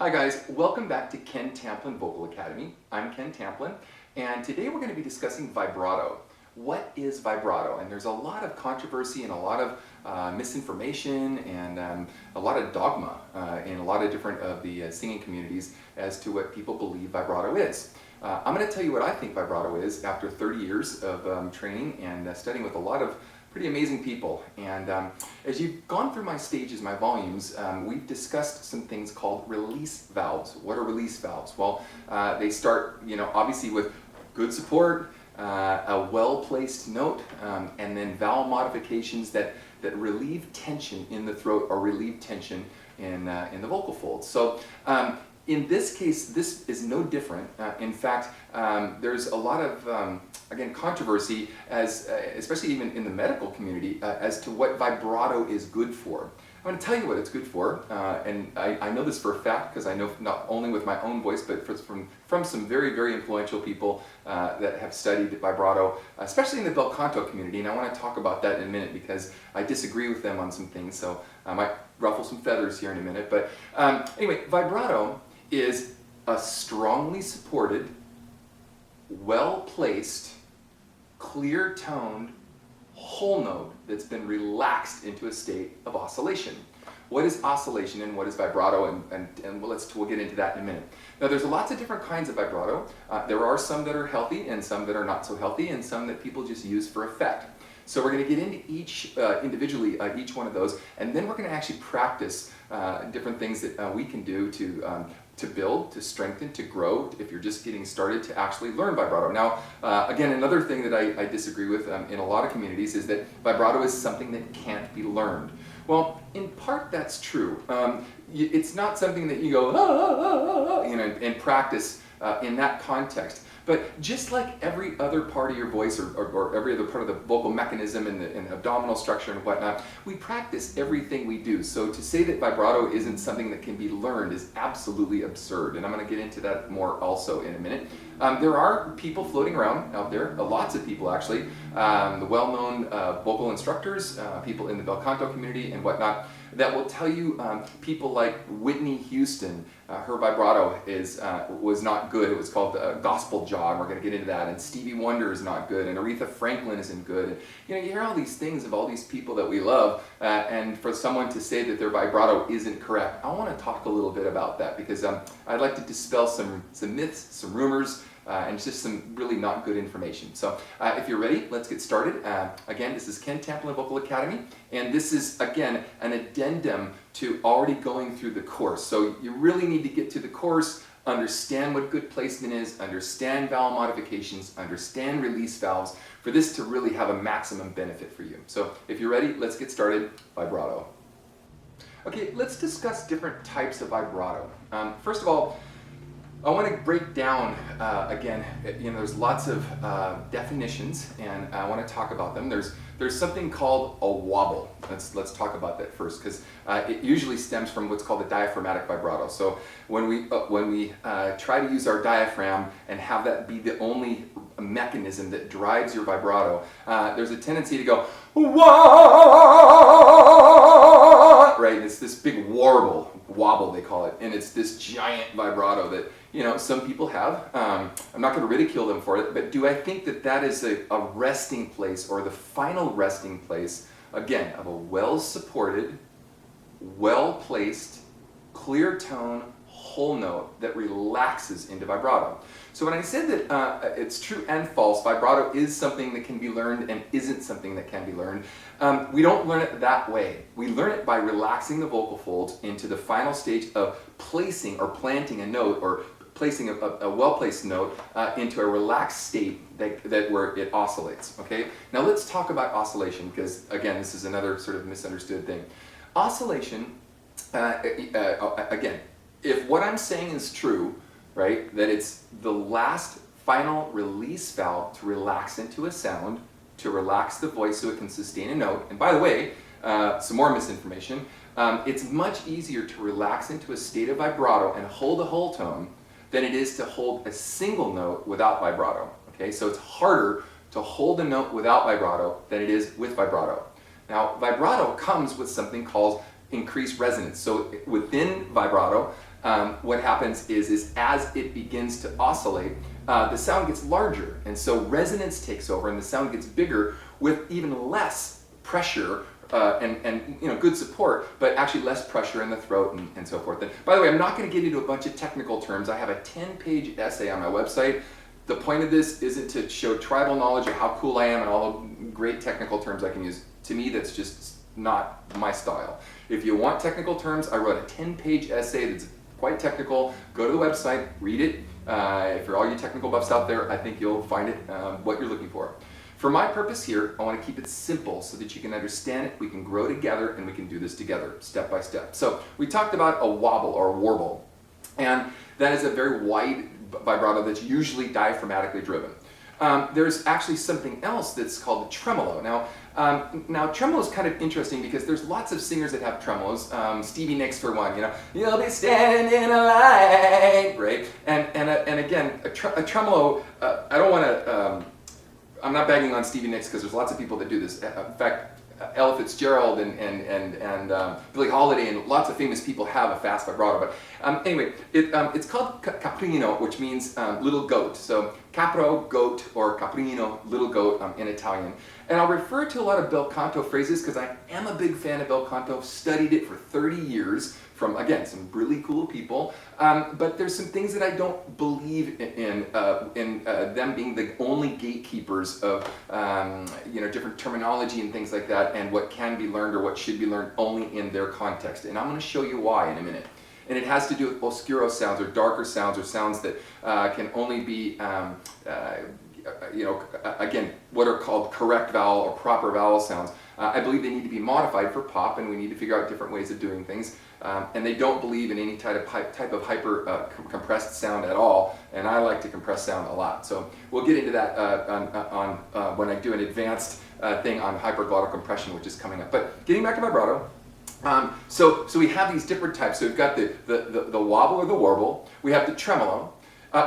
Hi guys, welcome back to Ken Tamplin Vocal Academy. I'm Ken Tamplin, and today we're going to be discussing vibrato. What is vibrato? And there's a lot of controversy and a lot of misinformation and a lot of dogma in a lot of different of the singing communities as to what people believe vibrato is. I'm going to tell you what I think vibrato is after 30 years of training and studying with a lot of pretty amazing people. And as you've gone through my stages, my volumes, we've discussed some things called release valves. What are release valves? Well, they start, obviously with good support, a well-placed note, and then vowel modifications that relieve tension in the throat or relieve tension in the vocal folds. So in this case, this is no different. In fact, there's a lot of, again, controversy, especially even in the medical community, as to what vibrato is good for. I'm going to tell you what it's good for, and I know this for a fact because I know not only with my own voice, but from some very, very influential people that have studied vibrato, especially in the bel canto community, and I want to talk about that in a minute because I disagree with them on some things, so I might ruffle some feathers here in a minute. But anyway, vibrato is a strongly supported, well-placed, clear-toned whole note that's been relaxed into a state of oscillation. What is oscillation and what is vibrato? And we'll get into that in a minute. Now, there's lots of different kinds of vibrato. There are some that are healthy and some that are not so healthy and some that people just use for effect. So we're going to get into each individually, each one of those, and then we're going to actually practice different things that we can do to build, to strengthen, to grow, if you're just getting started, to actually learn vibrato. Now, again, another thing that I disagree with in a lot of communities is that vibrato is something that can't be learned. Well, in part that's true. It's not something that you go, and practice in that context. But just like every other part of your voice or every other part of the vocal mechanism and the abdominal structure and whatnot, we practice everything we do. So to say that vibrato isn't something that can be learned is absolutely absurd. And I'm going to get into that more also in a minute. There are people floating around out there, lots of people actually, the well-known vocal instructors, people in the bel canto community and whatnot, that will tell you people like Whitney Houston, her vibrato was not good. It was called gospel jaw, and we're going to get into that. And Stevie Wonder is not good, and Aretha Franklin isn't good. And, you hear all these things of all these people that we love, and for someone to say that their vibrato isn't correct, I want to talk a little bit about that because I'd like to dispel some myths, some rumors, and just some really not good information. So if you're ready, let's get started. Again, this is Ken Tamplin Vocal Academy, and this is, again, an addendum to already going through the course. So you really need to get to the course, understand what good placement is, understand vowel modifications, understand release valves, for this to really have a maximum benefit for you. So if you're ready, let's get started. Vibrato. Okay, let's discuss different types of vibrato. First of all, I want to break down, again, there's lots of definitions, and I want to talk about them. There's something called a wobble. Let's talk about that first, because it usually stems from what's called the diaphragmatic vibrato. So when we try to use our diaphragm and have that be the only mechanism that drives your vibrato, there's a tendency to go, wah, right? It's this big wobble they call it, and it's this giant vibrato that some people have. I'm not going to ridicule them for it, but do I think that is a resting place, or the final resting place, again, of a well-supported, well-placed, clear tone, whole note that relaxes into vibrato? So when I said that it's true and false, vibrato is something that can be learned and isn't something that can be learned, we don't learn it that way. We learn it by relaxing the vocal folds into the final stage of placing or planting a note, or placing a well-placed note into a relaxed state that where it oscillates. Okay. Now let's talk about oscillation, because again, this is another sort of misunderstood thing. Oscillation, again, if what I'm saying is true, right, that it's the last final release valve to relax into a sound, to relax the voice so it can sustain a note. And by the way, some more misinformation. It's much easier to relax into a state of vibrato and hold a whole tone than it is to hold a single note without vibrato. Okay, so it's harder to hold a note without vibrato than it is with vibrato. Now, vibrato comes with something called increased resonance. So within vibrato, what happens is as it begins to oscillate, the sound gets larger, and so resonance takes over, and the sound gets bigger with even less pressure and good support, but actually less pressure in the throat and so forth. And by the way, I'm not going to get into a bunch of technical terms. I have a 10-page essay on my website. The point of this isn't to show tribal knowledge of how cool I am and all the great technical terms I can use. To me, that's just not my style. If you want technical terms, I wrote a 10-page essay that's quite technical. Go to the website, read it. For all you technical buffs out there, I think you'll find it what you're looking for. For my purpose here, I want to keep it simple so that you can understand it, we can grow together, and we can do this together, step by step. So we talked about a wobble or a warble, and that is a very wide vibrato that's usually diaphragmatically driven. There's actually something else that's called the tremolo. Now tremolo is kind of interesting because there's lots of singers that have tremolos. Stevie Nicks for one, you'll be standing in a line, right? And again, a tremolo. I don't want to. I'm not bagging on Stevie Nicks because there's lots of people that do this. In fact, Ella Fitzgerald and Billie Holiday and lots of famous people have a fast vibrato. But anyway, it's called caprino, which means little goat. So capro, goat, or caprino, little goat in Italian. And I'll refer to a lot of bel canto phrases because I am a big fan of bel canto. Studied it for 30 years from, again, some really cool people. But there's some things that I don't believe in them being the only gatekeepers of different terminology and things like that, and what can be learned or what should be learned only in their context. And I'm going to show you why in a minute. And it has to do with oscuro sounds or darker sounds or sounds that can only be again, what are called correct vowel or proper vowel sounds. I believe they need to be modified for pop, and we need to figure out different ways of doing things. And they don't believe in any type of hyper compressed sound at all, and I like to compress sound a lot. So we'll get into that when I do an advanced thing on hyperglottal compression, which is coming up. But getting back to vibrato. So we have these different types. So we've got the wobble or the warble. We have the tremolo.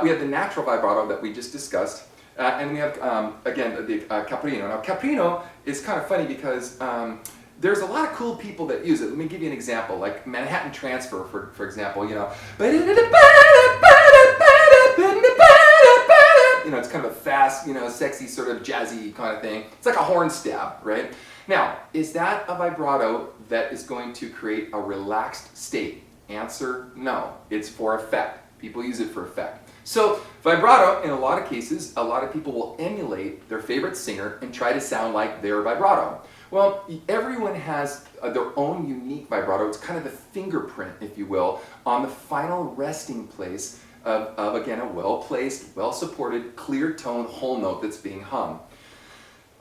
We have the natural vibrato that we just discussed. And we have, again, the caprino. Now, caprino is kind of funny because there's a lot of cool people that use it. Let me give you an example, like Manhattan Transfer, for example, it's kind of a fast, sexy, sort of jazzy kind of thing. It's like a horn stab, right? Now, is that a vibrato that is going to create a relaxed state? Answer, no. It's for effect. People use it for effect. So vibrato, in a lot of cases, a lot of people will emulate their favorite singer and try to sound like their vibrato. Well, everyone has their own unique vibrato. It's kind of the fingerprint, if you will, on the final resting place of again, a well-placed, well-supported, clear tone whole note that's being hum.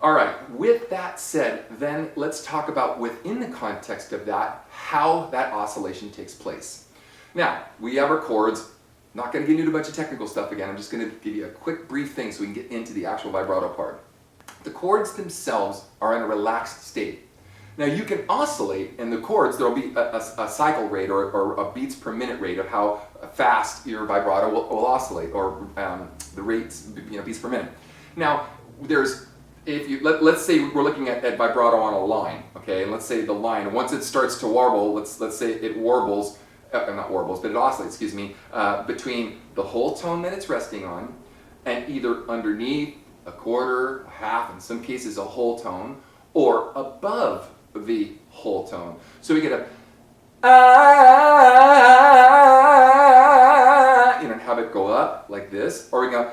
All right, with that said, then let's talk about within the context of that, how that oscillation takes place. Now, we have our chords. Not going to get into a bunch of technical stuff again. I'm just going to give you a quick brief thing so we can get into the actual vibrato part. The chords themselves are in a relaxed state. Now you can oscillate in the chords. There will be a cycle rate or a beats per minute rate of how fast your vibrato will oscillate, or the rates, beats per minute. Now there's, let's say we're looking at vibrato on a line, okay? And let's say the line, once it starts to warble, let's say it warbles. Not warbles, but it oscillates, between the whole tone that it's resting on and either underneath, a quarter, a half, in some cases a whole tone, or above the whole tone. So we get a and have it go up like this, or we go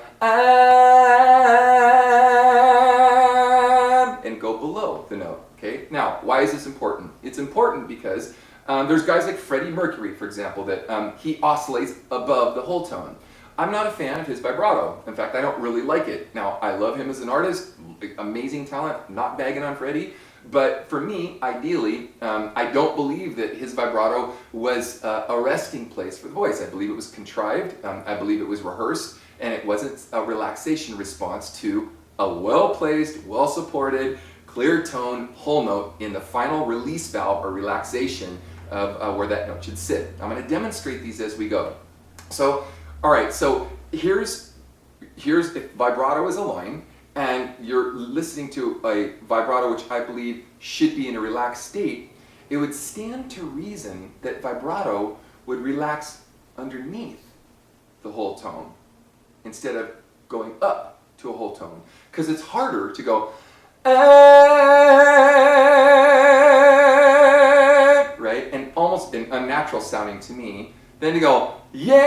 and go below the note, okay? Now, why is this important? It's important because there's guys like Freddie Mercury, for example, that he oscillates above the whole tone. I'm not a fan of his vibrato. In fact, I don't really like it. Now, I love him as an artist, amazing talent, not bagging on Freddie, but for me, ideally, I don't believe that his vibrato was a resting place for the voice. I believe it was contrived, I believe it was rehearsed, and it wasn't a relaxation response to a well-placed, well-supported, clear tone whole note in the final release valve or relaxation of where that note should sit. I'm going to demonstrate these as we go. So, all right, so here's if vibrato is a line, and you're listening to a vibrato which I believe should be in a relaxed state, it would stand to reason that vibrato would relax underneath the whole tone instead of going up to a whole tone. Because it's harder to go, right? And almost unnatural sounding to me, than to go, yeah,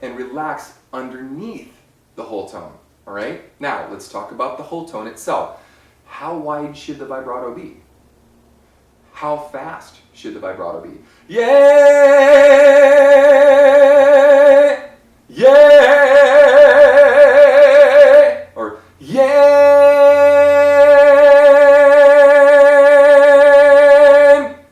and relax underneath the whole tone. All right? Now, let's talk about the whole tone itself. How wide should the vibrato be? How fast should the vibrato be? Yeah, yeah, or yeah,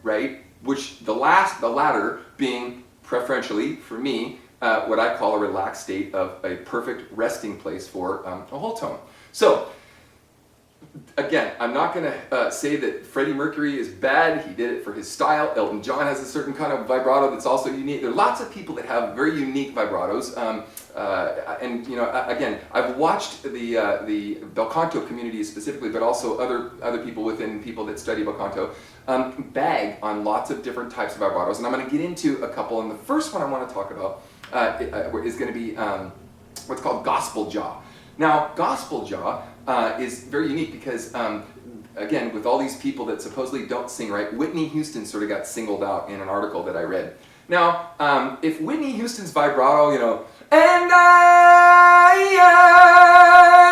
right? Which the latter being preferentially for me what I call a relaxed state of a perfect resting place for a whole tone. So, again, I'm not going to say that Freddie Mercury is bad. He did it for his style. Elton John has a certain kind of vibrato that's also unique. There are lots of people that have very unique vibratos. And you know, again, I've watched the bel canto community specifically, but also other people within people that study bel canto, bag on lots of different types of vibratos. And I'm going to get into a couple. And the first one I want to talk about is going to be what's called gospel jaw. Now, gospel jaw is very unique because, again, with all these people that supposedly don't sing right, Whitney Houston sort of got singled out in an article that I read. Now, if Whitney Houston's vibrato, you know, and I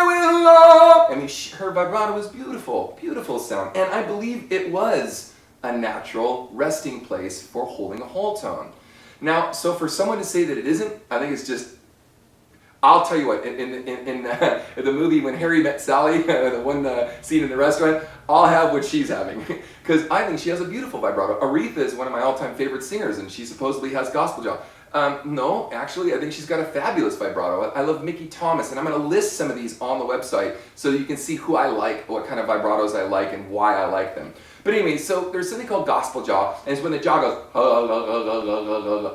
will love, I mean, her vibrato was beautiful, beautiful sound, and I believe it was a natural resting place for holding a whole tone. Now, so for someone to say that it isn't, I think it's just, I'll tell you what, in the movie When Harry Met Sally, the one scene in the restaurant, I'll have what she's having. Because I think she has a beautiful vibrato. Aretha is one of my all-time favorite singers, and she supposedly has gospel jaw. No, actually, I think she's got a fabulous vibrato. I love Mickey Thomas, and I'm going to list some of these on the website so you can see who I like, what kind of vibratos I like, and why I like them. But anyway, so there's something called gospel jaw, and it's when the jaw goes,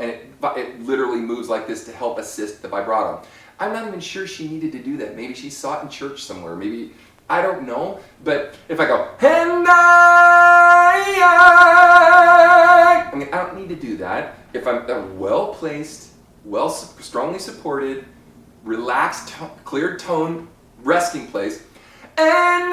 and it literally moves like this to help assist the vibrato. I'm not even sure she needed to do that. Maybe she saw it in church somewhere. Maybe, I don't know. But if I go, and I mean, I don't need to do that. If I'm well-placed, strongly supported, relaxed, clear tone, resting place, and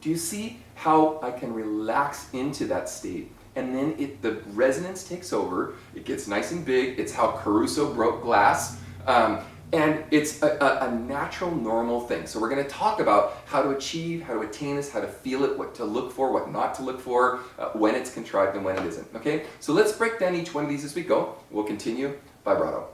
do you see how I can relax into that state? And then the resonance takes over, it gets nice and big, it's how Caruso broke glass, and it's a natural, normal thing. So we're going to talk about how to achieve, how to attain this, how to feel it, what to look for, what not to look for, when it's contrived and when it isn't, okay? So let's break down each one of these as we go. We'll continue vibrato.